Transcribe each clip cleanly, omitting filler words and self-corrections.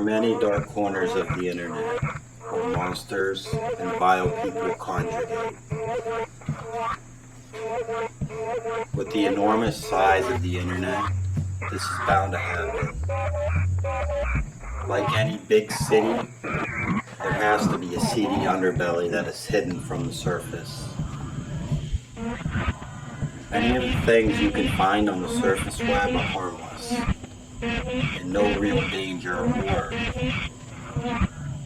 many dark corners of the internet where monsters and vile people congregate. With the enormous size of the internet, this is bound to happen. Like any big city, there has to be a seedy underbelly that is hidden from the surface. Many of the things you can find on the surface web are harmless, and no real danger or horror.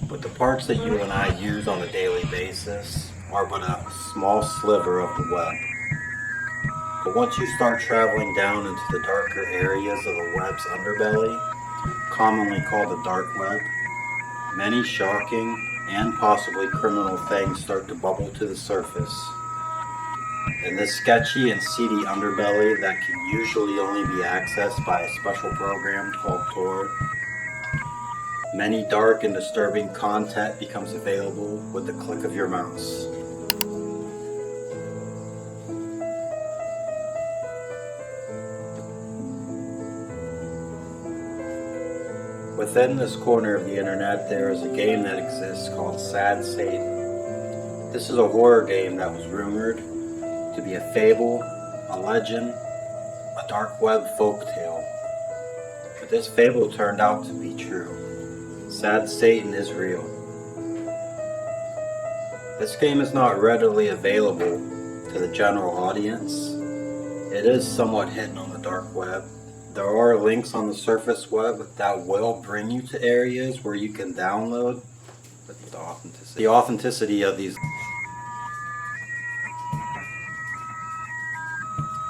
But the parts that you and I use on a daily basis are but a small sliver of the web. But once you start traveling down into the darker areas of the web's underbelly, commonly called the dark web, many shocking and possibly criminal things start to bubble to the surface. In this sketchy and seedy underbelly that can usually only be accessed by a special program called Tor, many dark and disturbing content becomes available with the click of your mouse. Within this corner of the internet, there is a game that exists called Sad Satan. This is a horror game that was rumored to be a fable, a legend, a dark web folktale. But this fable turned out to be true. Sad Satan is real. This game is not readily available to the general audience. It is somewhat hidden on the dark web. There are links on the surface web that will bring you to areas where you can download the authenticity of these.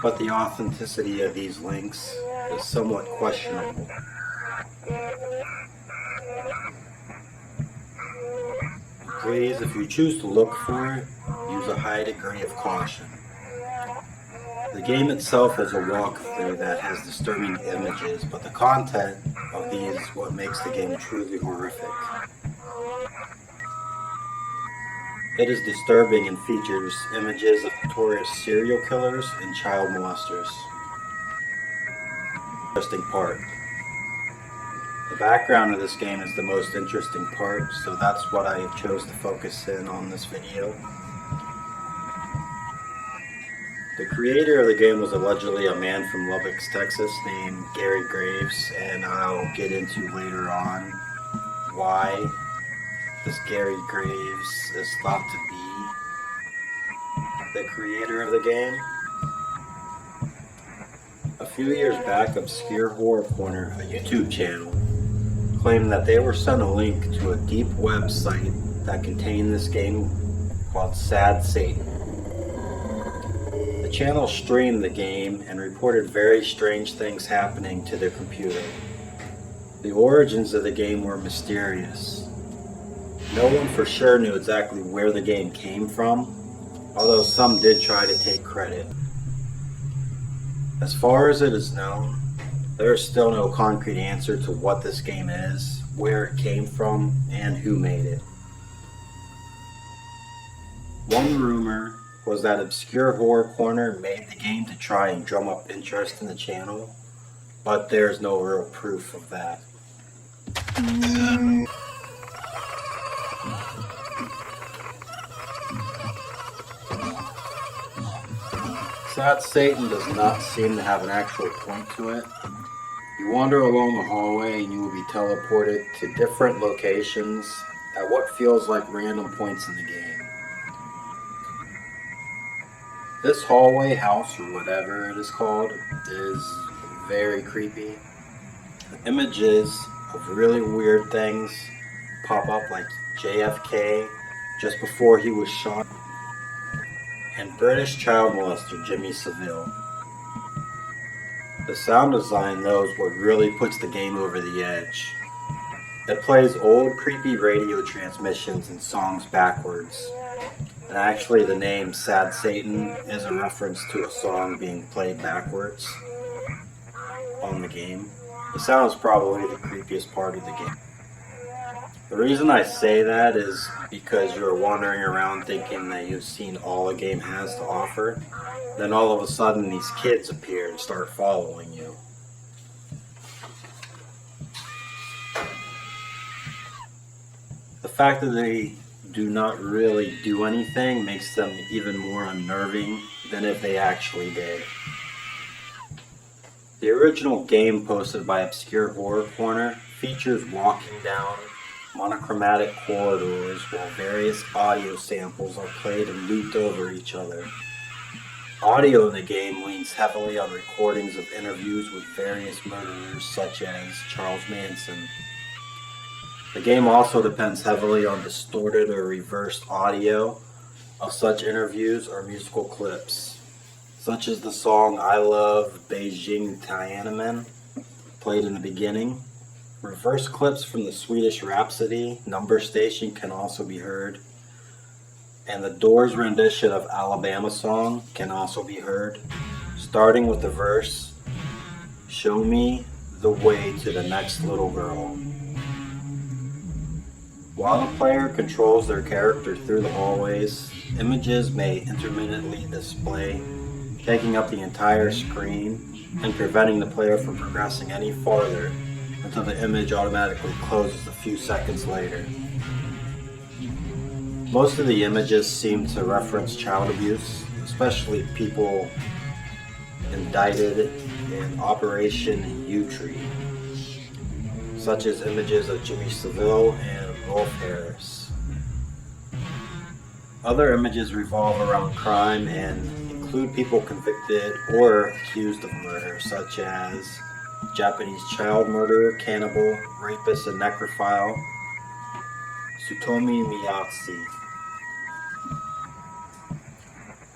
But the authenticity of these links is somewhat questionable. Please, if you choose to look for it, use a high degree of caution. The game itself is a walkthrough that has disturbing images, but the content of these is what makes the game truly horrific. It is disturbing and features images of notorious serial killers and child molesters. Interesting part. The background of this game is the most interesting part, so that's what I chose to focus in on this video. The creator of the game was allegedly a man from Lubbock, Texas named Gary Graves, and I'll get into later on why this Gary Graves is thought to be the creator of the game. A few years back, Obscure Horror Corner, a YouTube channel, claimed that they were sent a link to a deep website that contained this game called Sad Satan. The channel streamed the game and reported very strange things happening to their computer. The origins of the game were mysterious. No one for sure knew exactly where the game came from, although some did try to take credit. As far as it is known, there is still no concrete answer to what this game is, where it came from, and who made it. One rumor was that Obscure Horror Corner made the game to try and drum up interest in the channel, but there's no real proof of that. Sad Satan does not seem to have an actual point to it. You wander along the hallway and you will be teleported to different locations at what feels like random points in the game. This hallway, house, or whatever it is called, is very creepy. Images of really weird things pop up, like JFK just before he was shot, and British child molester Jimmy Savile. The sound design though is what really puts the game over the edge. It plays old creepy radio transmissions and songs backwards. And actually the name Sad Satan is a reference to a song being played backwards on the game. The sound is probably the creepiest part of the game. The reason I say that is because you're wandering around thinking that you've seen all the game has to offer. Then all of a sudden these kids appear and start following you. The fact that they do not really do anything makes them even more unnerving than if they actually did. The original game posted by Obscure Horror Corner features walking down monochromatic corridors while various audio samples are played and looped over each other. Audio in the game leans heavily on recordings of interviews with various murderers such as Charles Manson. The game also depends heavily on distorted or reversed audio of such interviews or musical clips, such as the song I Love Beijing Tiananmen, played in the beginning. Reverse clips from the Swedish Rhapsody Number Station can also be heard, and the Doors rendition of Alabama Song can also be heard, starting with the verse, "Show me the way to the next little girl." While the player controls their character through the hallways, images may intermittently display, taking up the entire screen and preventing the player from progressing any farther until the image automatically closes a few seconds later. Most of the images seem to reference child abuse, especially people indicted in Operation Yewtree, such as images of Jimmy Savile and Rolf Harris. Other images revolve around crime and include people convicted or accused of murder, such as Japanese child murderer, cannibal, rapist, and necrophile Tsutomu Miyatsu.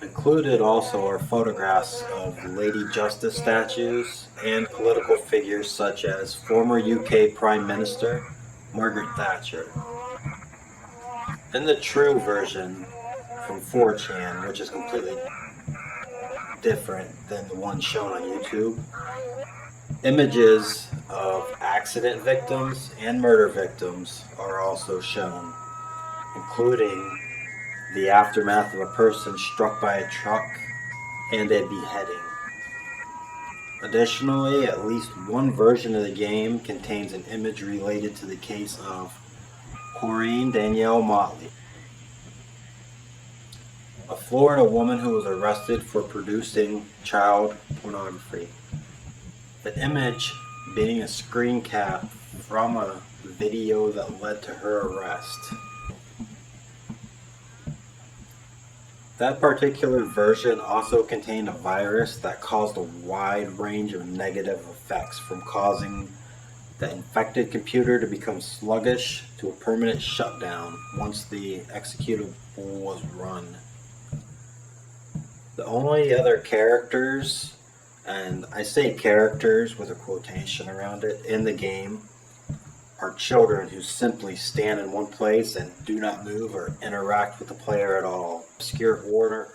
Included also are photographs of Lady Justice statues and political figures such as former UK Prime Minister Margaret Thatcher. In the true version from 4chan, which is completely different than the one shown on YouTube, images of accident victims and murder victims are also shown, including the aftermath of a person struck by a truck and a beheading. Additionally, at least one version of the game contains an image related to the case of Corinne Danielle Motley, a Florida woman who was arrested for producing child pornography. The image being a screen cap from a video that led to her arrest. That particular version also contained a virus that caused a wide range of negative effects, from causing the infected computer to become sluggish to a permanent shutdown once the executable was run. The only other characters, and I say characters with a quotation around it, in the game are children who simply stand in one place and do not move or interact with the player at all. Obscure Horror.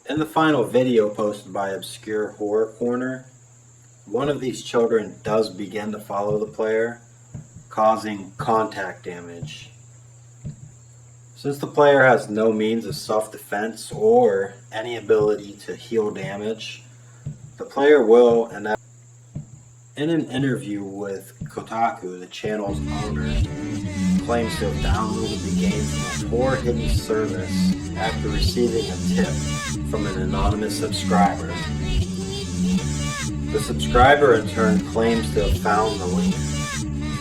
In the final video posted by Obscure Horror Corner, one of these children does begin to follow the player, causing contact damage. Since the player has no means of self-defense or any ability to heal damage, the player will inevitably. In an interview with Kotaku, the channel's owner claims to have downloaded the game from a Tor hidden service after receiving a tip from an anonymous subscriber. The subscriber in turn claims to have found the link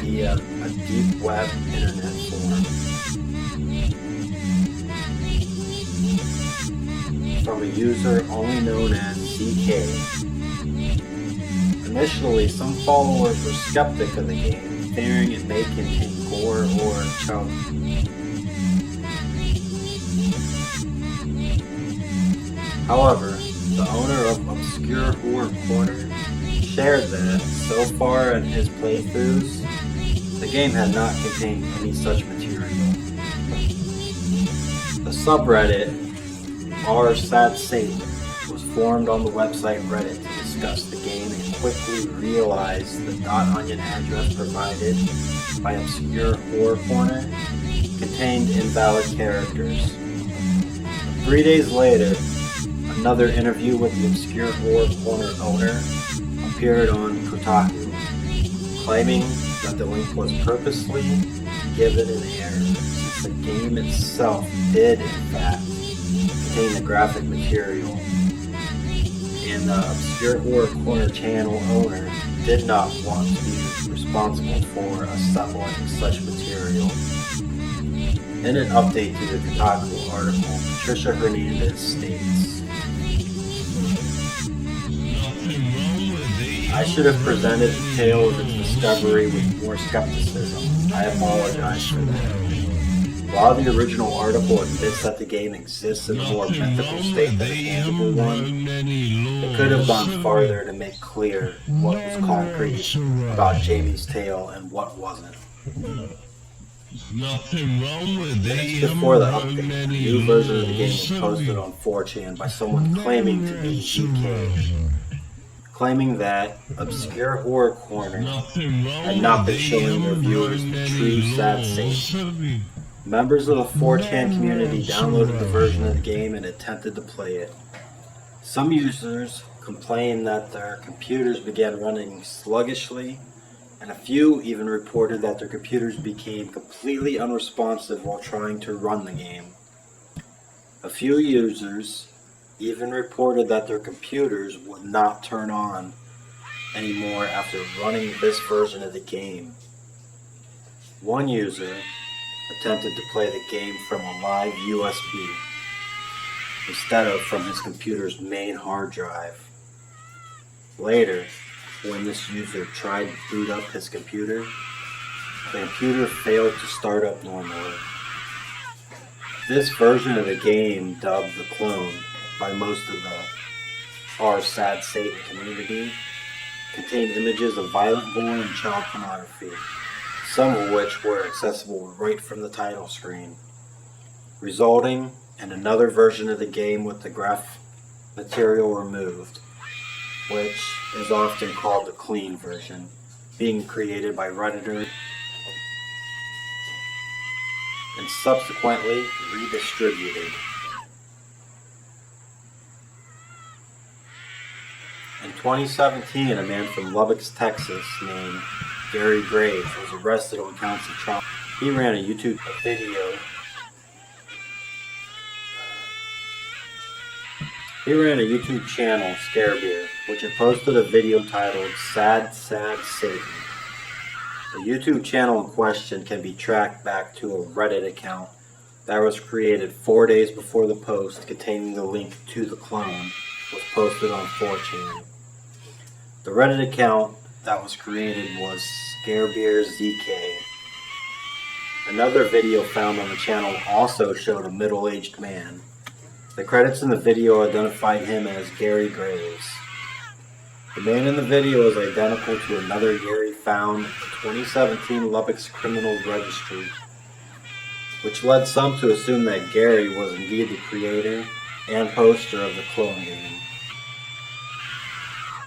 via a deep web internet forum from a user only known as ZK. Initially, some followers were skeptic of the game, fearing it may contain gore or child. However, the owner of Obscure Horror Corner shared that, so far in his playthroughs, the game had not contained any such material. The subreddit r/sad/Satan was formed on the website Reddit to discuss the game and quickly realized the .onion address provided by Obscure Horror Corner contained invalid characters. 3 days later, another interview with the Obscure Horror Corner owner appeared on Kotaku, claiming that the link was purposely given in error, since the game itself did in fact contain the graphic material, and the Obscure Horror Corner channel owner did not want to be responsible for assembling such material. In an update to the Kotaku article, Patricia Hernandez states, "I should have presented the tale of its discovery with more skepticism. I apologize for that. While the original article admits that the game exists in a more mythical state than a tangible one, it could have gone farther to make clear what was concrete about Jamie's tale and what wasn't." Minutes before the update, a new version of the game was posted on 4chan by someone claiming to be ZK, claiming that Obscure Horror Corner had not been showing their viewers the true Sad Satan. Members of the 4chan community downloaded the version of the game and attempted to play it. Some users complained that their computers began running sluggishly, and a few even reported that their computers became completely unresponsive while trying to run the game. A few users even reported that their computers would not turn on anymore after running this version of the game. One user attempted to play the game from a live USB instead of from his computer's main hard drive. Later, when this user tried to boot up his computer, the computer failed to start up normally. This version of the game, dubbed The Clone by most of the r Sad Satan community, contained images of violent gore and child pornography, some of which were accessible right from the title screen, resulting in another version of the game with the graphic material removed, which is often called the clean version, being created by Redditor and subsequently redistributed. In 2017, a man from Lubbock, Texas, named Gary Graves, was arrested on counts of trauma. He ran a YouTube video. He ran a YouTube channel, Scarebeer, which had posted a video titled Sad Satan. The YouTube channel in question can be tracked back to a Reddit account that was created 4 days before the post containing the link to the clone was posted on 4chan. The Reddit account that was created was ScarebeerZK. Another video found on the channel also showed a middle-aged man. The credits in the video identified him as Gary Graves. The man in the video is identical to another Gary found in the 2017 Lubbock's Criminal Registry, which led some to assume that Gary was indeed the creator and poster of the clone game.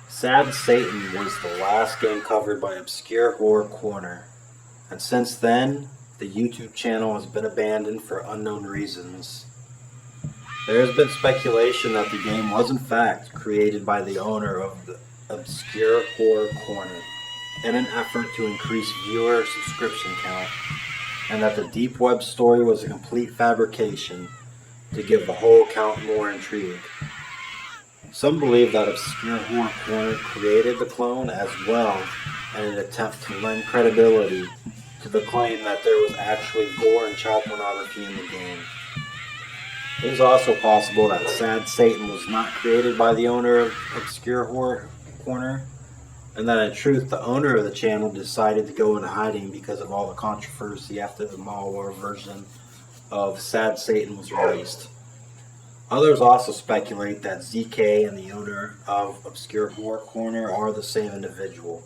Sad Satan was the last game covered by Obscure Horror Corner, and since then, the YouTube channel has been abandoned for unknown reasons. There has been speculation that the game was in fact created by the owner of the Obscure Horror Corner in an effort to increase viewer subscription count, and that the deep web story was a complete fabrication to give the whole account more intrigue. Some believe that Obscure Horror Corner created the clone as well in an attempt to lend credibility to the claim that there was actually gore and child pornography in the game. It is also possible that Sad Satan was not created by the owner of Obscure Horror Corner, and that in truth the owner of the channel decided to go into hiding because of all the controversy after the malware version of Sad Satan was released. Others also speculate that ZK and the owner of Obscure Horror Corner are the same individual.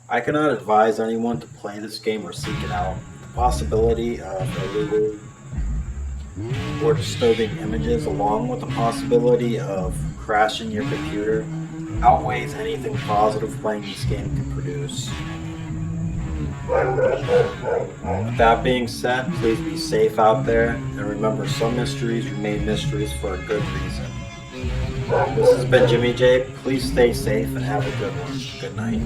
I cannot advise anyone to play this game or seek it out. The possibility of illegal or disturbing images, along with the possibility of crashing your computer, outweighs anything positive playing this game can produce. With that being said, please be safe out there, and remember, some mysteries remain mysteries for a good reason. This has been Jimmy J. Please stay safe and have a good one. Good night.